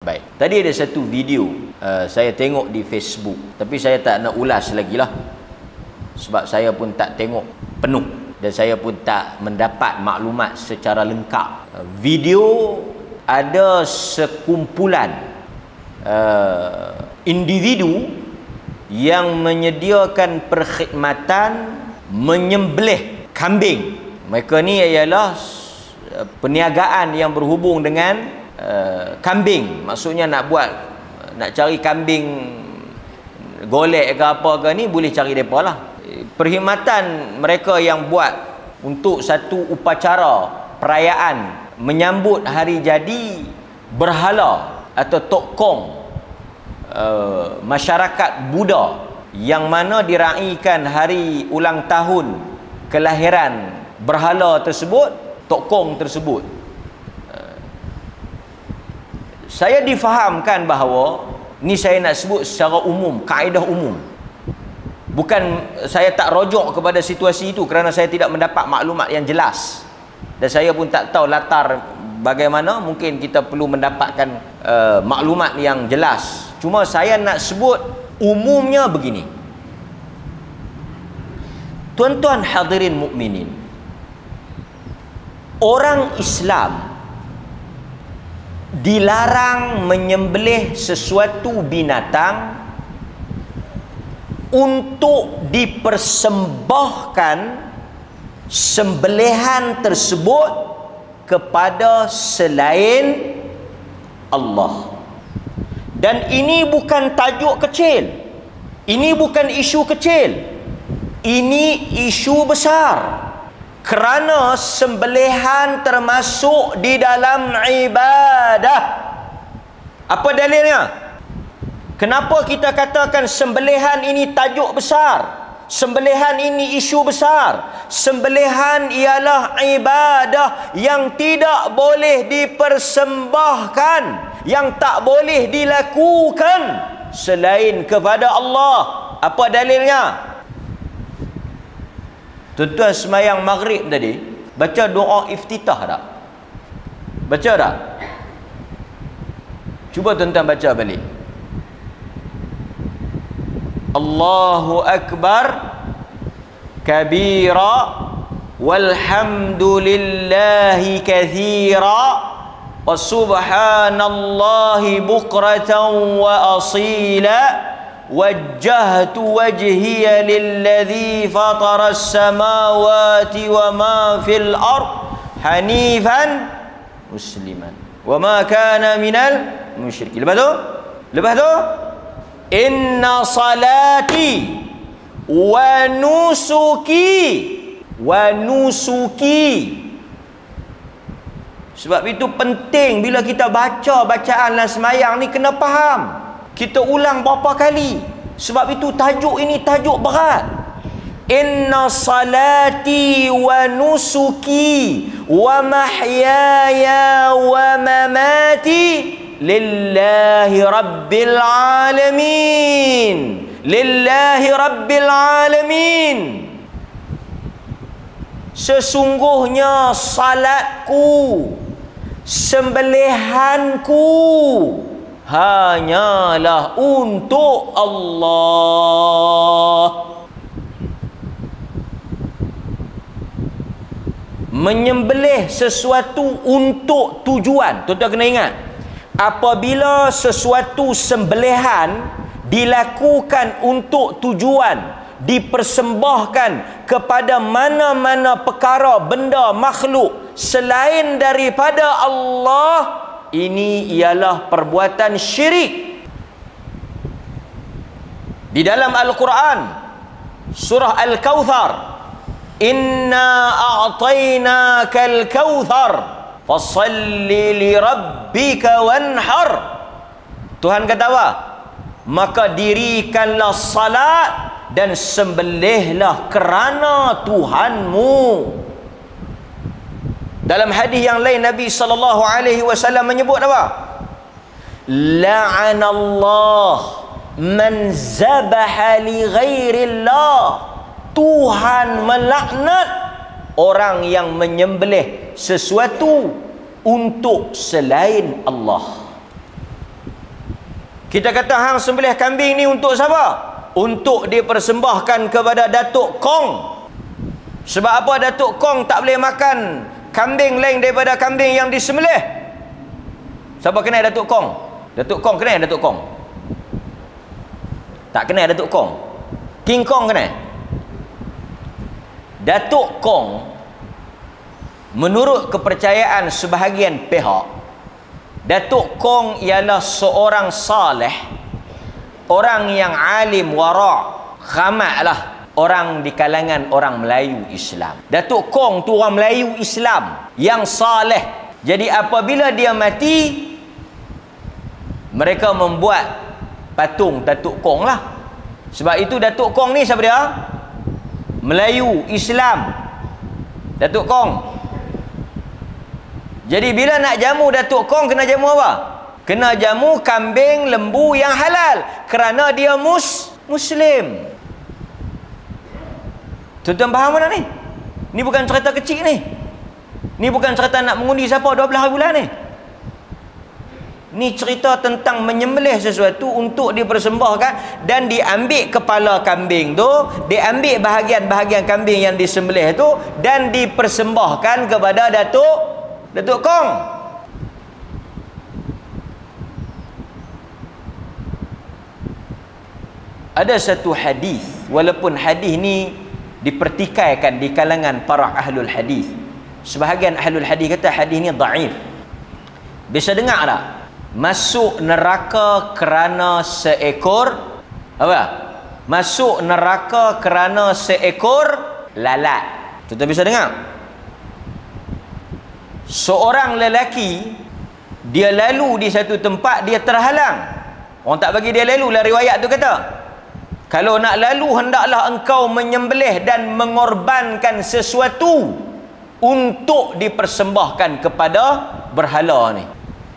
Baik. Tadi ada satu video saya tengok di Facebook, tapi saya tak nak ulas lagi lah, sebab saya pun tak tengok penuh dan saya pun tak mendapat maklumat secara lengkap. Video ada sekumpulan individu yang menyediakan perkhidmatan menyembelih kambing. Mereka ni ialah perniagaan yang berhubung dengan kambing. Maksudnya nak cari kambing golek ke apa ke ni, boleh cari mereka lah. Perkhidmatan mereka yang buat untuk satu upacara perayaan menyambut hari jadi berhala atau tokong masyarakat Buddha, yang mana diraikan hari ulang tahun kelahiran berhala tersebut, tokong tersebut. Saya difahamkan bahawa, ni saya nak sebut secara umum, kaedah umum. Bukan, saya tak rujuk kepada situasi itu kerana saya tidak mendapat maklumat yang jelas. Dan saya pun tak tahu latar bagaimana. Mungkin kita perlu mendapatkan maklumat yang jelas. Cuma saya nak sebut umumnya begini. Tuan-tuan hadirin mukminin, orang Islam dilarang menyembelih sesuatu binatang untuk dipersembahkan sembelihan tersebut kepada selain Allah. Dan ini bukan tajuk kecil, ini bukan isu kecil, ini isu besar. Kerana sembelihan termasuk di dalam ibadah. Apa dalilnya? Kenapa kita katakan sembelihan ini tajuk besar? Sembelihan ini isu besar. Sembelihan ialah ibadah yang tidak boleh dipersembahkan, yang tak boleh dilakukan selain kepada Allah. Apa dalilnya? Tuan-tuan semayang maghrib tadi baca doa iftitah tak? Baca tak? Cuba tuan-tuan baca balik. Allahu Akbar kabira walhamdulillahi kathira wa subhanallahi bukratan wa asila. Wajjahtu wajhiya lilladzi fatara as-samawati wa ma fil ard hanifan musliman wa ma kana minal musyrikin. Lepas tu inna salati wa nusuki. Sebab itu penting bila kita baca bacaan dalam semayang ni kena faham. Kita ulang berapa kali. Sebab itu tajuk ini tajuk berat. Inna salati wa nusuki wa mahyaya wa mamati lillahi rabbil alamin. Lillahi rabbil alamin. Sesungguhnya salatku, sembelihanku hanyalah untuk Allah. Menyembelih sesuatu untuk tujuan. Tuan-tuan kena ingat, apabila sesuatu sembelihan dilakukan untuk tujuan, dipersembahkan kepada mana-mana perkara, benda, makhluk selain daripada Allah, ini ialah perbuatan syirik. Di dalam Al-Quran surah Al-Kawthar, inna a'tainakal kawthar fasalli li rabbika wanhar. Tuhan kata apa? Maka dirikanlah salat dan sembelihlah kerana Tuhanmu. Dalam hadis yang lain Nabi SAW menyebut apa? La'anallah man zabaha li ghairillah. Tuhan melaknat orang yang menyembelih sesuatu untuk selain Allah. Kita kata hang sembelih kambing ni untuk siapa? Untuk dipersembahkan kepada Datuk Kong. Sebab apa Datuk Kong tak boleh makan kambing lain daripada kambing yang disembelih? Siapa kenal Datuk Kong? Datuk Kong kenal Datuk Kong? Tak kenal Datuk Kong? King Kong kenal? Datuk Kong, menurut kepercayaan sebahagian pihak, Datuk Kong ialah seorang saleh, orang yang alim wara', khamat lah, orang di kalangan orang Melayu Islam. Datuk Kong tu orang Melayu Islam yang saleh. Jadi apabila dia mati, mereka membuat patung Datuk Kong lah. Sebab itu Datuk Kong ni siapa dia? Melayu Islam, Datuk Kong. Jadi bila nak jamu Datuk Kong, kena jamu apa? Kena jamu kambing lembu yang halal, kerana dia Muslim. Tuan-tuan faham mana ni? Ni bukan cerita kecil ni. Ni bukan cerita nak mengundi siapa 12 bulan ni. Ni cerita tentang menyembelih sesuatu untuk dipersembahkan, dan diambil kepala kambing tu, diambil bahagian-bahagian kambing yang disembelih tu, dan dipersembahkan kepada Datuk Kong. Ada satu hadis, walaupun hadis ni dipertikaikan di kalangan para ahlul hadis. Sebahagian ahlul hadis kata hadis ni dhaif. Bisa dengar tak? Masuk neraka kerana seekor apa? Masuk neraka kerana seekor lalat. Tuan bisa dengar? Seorang lelaki, dia lalu di satu tempat, dia terhalang. Orang tak bagi dia lalu lah, riwayat tu kata. Kalau nak lalu, hendaklah engkau menyembelih dan mengorbankan sesuatu untuk dipersembahkan kepada berhala ni.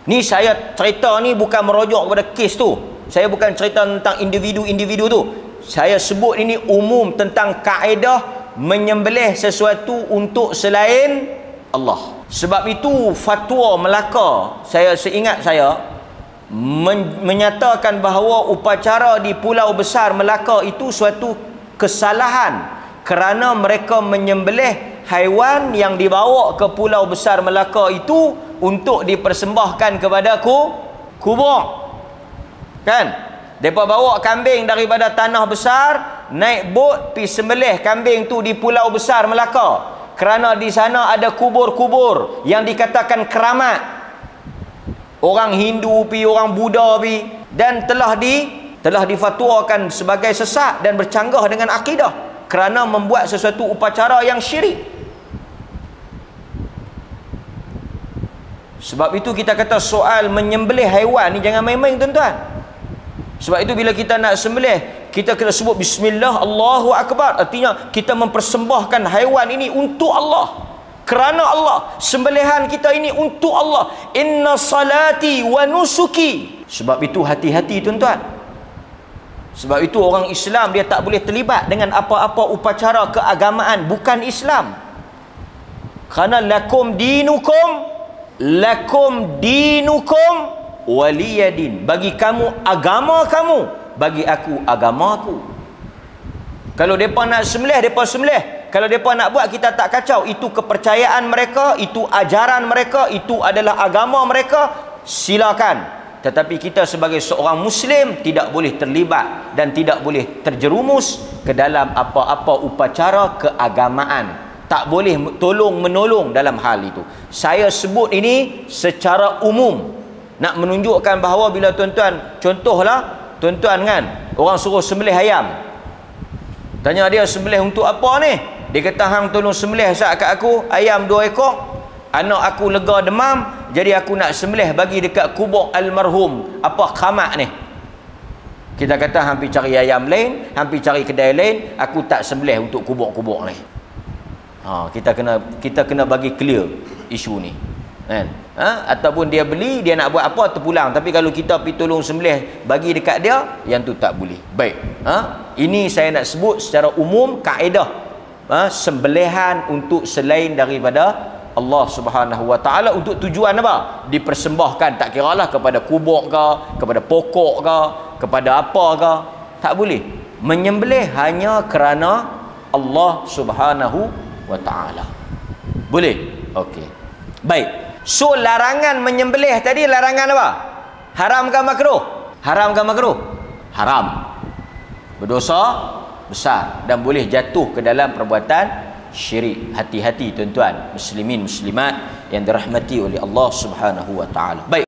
Ni saya cerita ni bukan merujuk kepada kes tu. Saya bukan cerita tentang individu-individu tu. Saya sebut ini umum tentang kaedah menyembelih sesuatu untuk selain Allah. Sebab itu fatwa Melaka, saya seingat saya, menyatakan bahawa upacara di Pulau Besar Melaka itu suatu kesalahan, kerana mereka menyembelih haiwan yang dibawa ke Pulau Besar Melaka itu untuk dipersembahkan kepada kubur. Kan? Mereka bawa kambing daripada tanah besar, naik bot pergi sembelih kambing tu di Pulau Besar Melaka, kerana di sana ada kubur-kubur yang dikatakan keramat. Orang Hindu pi, orang Buddha pi, dan telah difatwakan sebagai sesat dan bercanggah dengan akidah kerana membuat sesuatu upacara yang syirik. Sebab itu kita kata soal menyembelih haiwan ni jangan main-main, tuan-tuan. Sebab itu bila kita nak sembelih, kita kena sebut bismillah, Allahu Akbar. Artinya kita mempersembahkan haiwan ini untuk Allah, kerana Allah. Sembelihan kita ini untuk Allah. Inna salati wa nusuki. Sebab itu hati-hati, tuan-tuan. Sebab itu orang Islam dia tak boleh terlibat dengan apa-apa upacara keagamaan bukan Islam. Kerana lakum dinukum waliyadin. Bagi kamu agama kamu, bagi aku agama aku. Kalau mereka nak sembelih, mereka sembelih. Kalau mereka nak buat, kita tak kacau. Itu kepercayaan mereka, itu ajaran mereka, itu adalah agama mereka, silakan. Tetapi kita sebagai seorang Muslim tidak boleh terlibat dan tidak boleh terjerumus ke dalam apa-apa upacara keagamaan. Tak boleh tolong-menolong dalam hal itu. Saya sebut ini secara umum, nak menunjukkan bahawa bila tuan-tuan, contohlah tuan-tuan kan, orang suruh sembelih ayam, tanya dia sembelih untuk apa ni? Dia kata hang tolong sembelih sat kat aku ayam 2 ekor. Anak aku lega demam, jadi aku nak sembelih bagi dekat kubur almarhum apa khamat ni. Kita kata hang pergi cari ayam lain, hang pergi cari kedai lain, aku tak sembelih untuk kubur-kubur ni. Kita kena bagi clear isu ni. Kan? Ataupun dia beli, dia nak buat apa terpulang, tapi kalau kita pergi tolong sembelih bagi dekat dia, yang tu tak boleh. Baik. Ini saya nak sebut secara umum kaedah sembelihan untuk selain daripada Allah Subhanahu wa taala untuk tujuan apa? Dipersembahkan, tak kiralah kepada kubur ke, kepada pokok ke, kepada apa ke. Tak boleh. Menyembelih hanya kerana Allah Subhanahu wa taala. Boleh? Okey. Baik. So larangan menyembelih tadi larangan apa? Haram ke makruh? Haram ke makruh? Haram. Berdosa besar dan boleh jatuh ke dalam perbuatan syirik. Hati-hati tuan-tuan muslimin muslimat yang dirahmati oleh Allah Subhanahu wa taala. Baik.